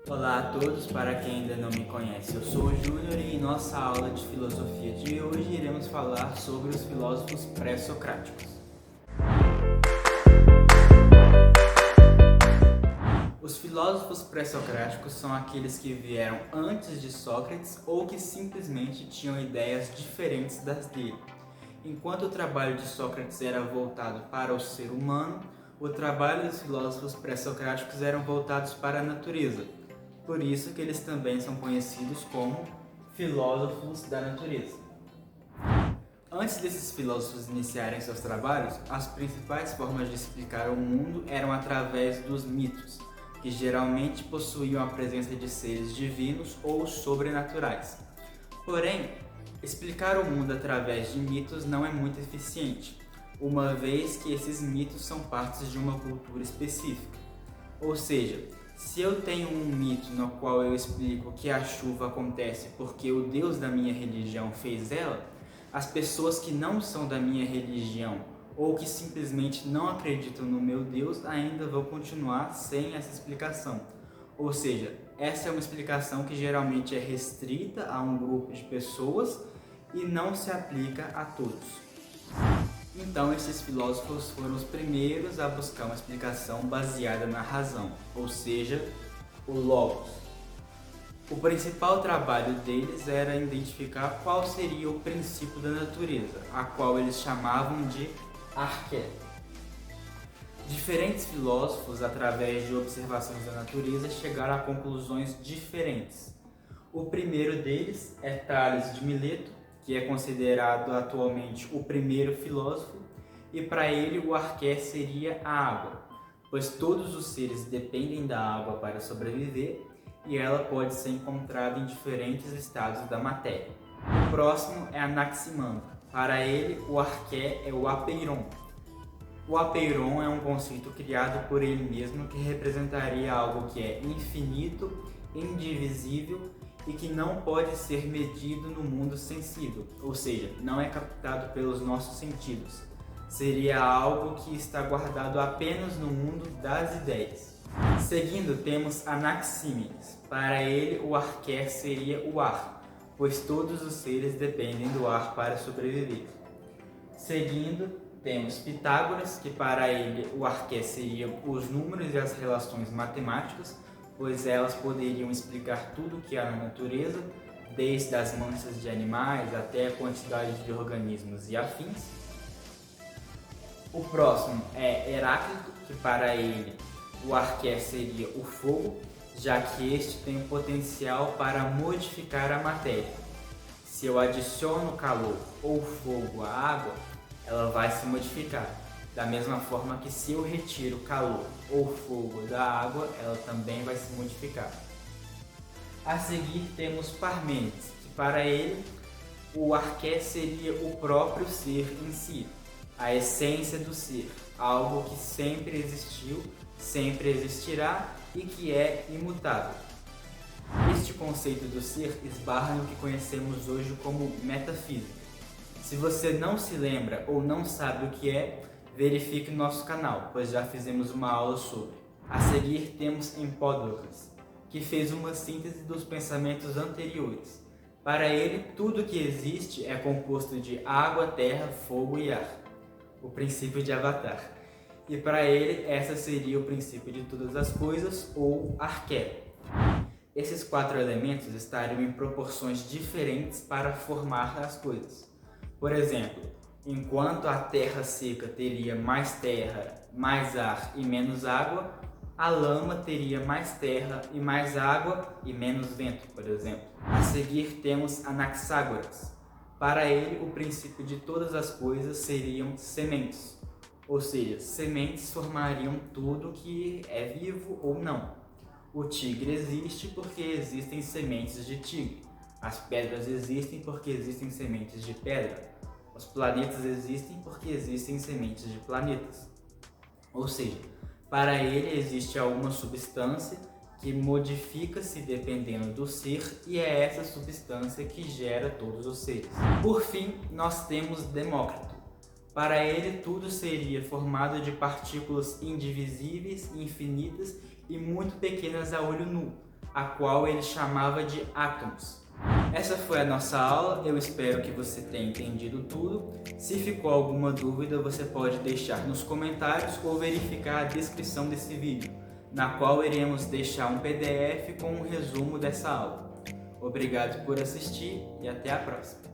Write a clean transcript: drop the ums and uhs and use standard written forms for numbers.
Olá a todos, para quem ainda não me conhece, eu sou o Júnior e em nossa aula de filosofia de hoje iremos falar sobre os filósofos pré-socráticos. Os filósofos pré-socráticos são aqueles que vieram antes de Sócrates ou que simplesmente tinham ideias diferentes das dele. Enquanto o trabalho de Sócrates era voltado para o ser humano, o trabalho dos filósofos pré-socráticos eram voltados para a natureza. Por isso que eles também são conhecidos como filósofos da natureza. Antes desses filósofos iniciarem seus trabalhos, as principais formas de explicar o mundo eram através dos mitos, que geralmente possuíam a presença de seres divinos ou sobrenaturais. Porém, explicar o mundo através de mitos não é muito eficiente, uma vez que esses mitos são partes de uma cultura específica. Ou seja, se eu tenho um mito no qual eu explico que a chuva acontece porque o Deus da minha religião fez ela, as pessoas que não são da minha religião ou que simplesmente não acreditam no meu Deus ainda vão continuar sem essa explicação. Ou seja, essa é uma explicação que geralmente é restrita a um grupo de pessoas e não se aplica a todos. Então, esses filósofos foram os primeiros a buscar uma explicação baseada na razão, ou seja, o Logos. O principal trabalho deles era identificar qual seria o princípio da natureza, a qual eles chamavam de arqué. Diferentes filósofos, através de observações da natureza, chegaram a conclusões diferentes. O primeiro deles é Tales de Mileto, que é considerado atualmente o primeiro filósofo, e para ele o arqué seria a água, pois todos os seres dependem da água para sobreviver e ela pode ser encontrada em diferentes estados da matéria. O próximo é Anaximandro. Para ele, o arqué é o apeiron. O apeiron é um conceito criado por ele mesmo que representaria algo que é infinito, indivisível e que não pode ser medido no mundo sensível, ou seja, não é captado pelos nossos sentidos. Seria algo que está guardado apenas no mundo das ideias. Seguindo, temos Anaxímenes. Para ele, o arqué seria o ar, pois todos os seres dependem do ar para sobreviver. Seguindo, temos Pitágoras, que para ele o arqué seria os números e as relações matemáticas, pois elas poderiam explicar tudo o que há na natureza, desde as manchas de animais até a quantidade de organismos e afins. O próximo é Heráclito, que para ele o arqué seria o fogo, já que este tem o potencial para modificar a matéria. Se eu adiciono calor ou fogo à água, ela vai se modificar. Da mesma forma que se eu retiro calor ou fogo da água, ela também vai se modificar. A seguir temos Parmênides, que para ele o arqué seria o próprio ser em si, a essência do ser, algo que sempre existiu, sempre existirá e que é imutável. Este conceito do ser esbarra no que conhecemos hoje como metafísica. Se você não se lembra ou não sabe o que é, verifique no nosso canal, pois já fizemos uma aula sobre. A seguir temos Empédocles, que fez uma síntese dos pensamentos anteriores. Para ele, tudo que existe é composto de água, terra, fogo e ar, o princípio de Avatar. E para ele, essa seria o princípio de todas as coisas, ou arqué. Esses 4 elementos estariam em proporções diferentes para formar as coisas. Por exemplo, enquanto a terra seca teria mais terra, mais ar e menos água, a lama teria mais terra e mais água e menos vento, por exemplo. A seguir temos Anaxágoras. Para ele, o princípio de todas as coisas seriam sementes, ou seja, sementes formariam tudo que é vivo ou não. O tigre existe porque existem sementes de tigre. As pedras existem porque existem sementes de pedra. Os planetas existem porque existem sementes de planetas. Ou seja, para ele existe alguma substância que modifica-se dependendo do ser e é essa substância que gera todos os seres. Por fim, nós temos Demócrito. Para ele, tudo seria formado de partículas indivisíveis, infinitas e muito pequenas a olho nu, a qual ele chamava de átomos. Essa foi a nossa aula, eu espero que você tenha entendido tudo. Se ficou alguma dúvida, você pode deixar nos comentários ou verificar a descrição desse vídeo, na qual iremos deixar um PDF com um resumo dessa aula. Obrigado por assistir e até a próxima!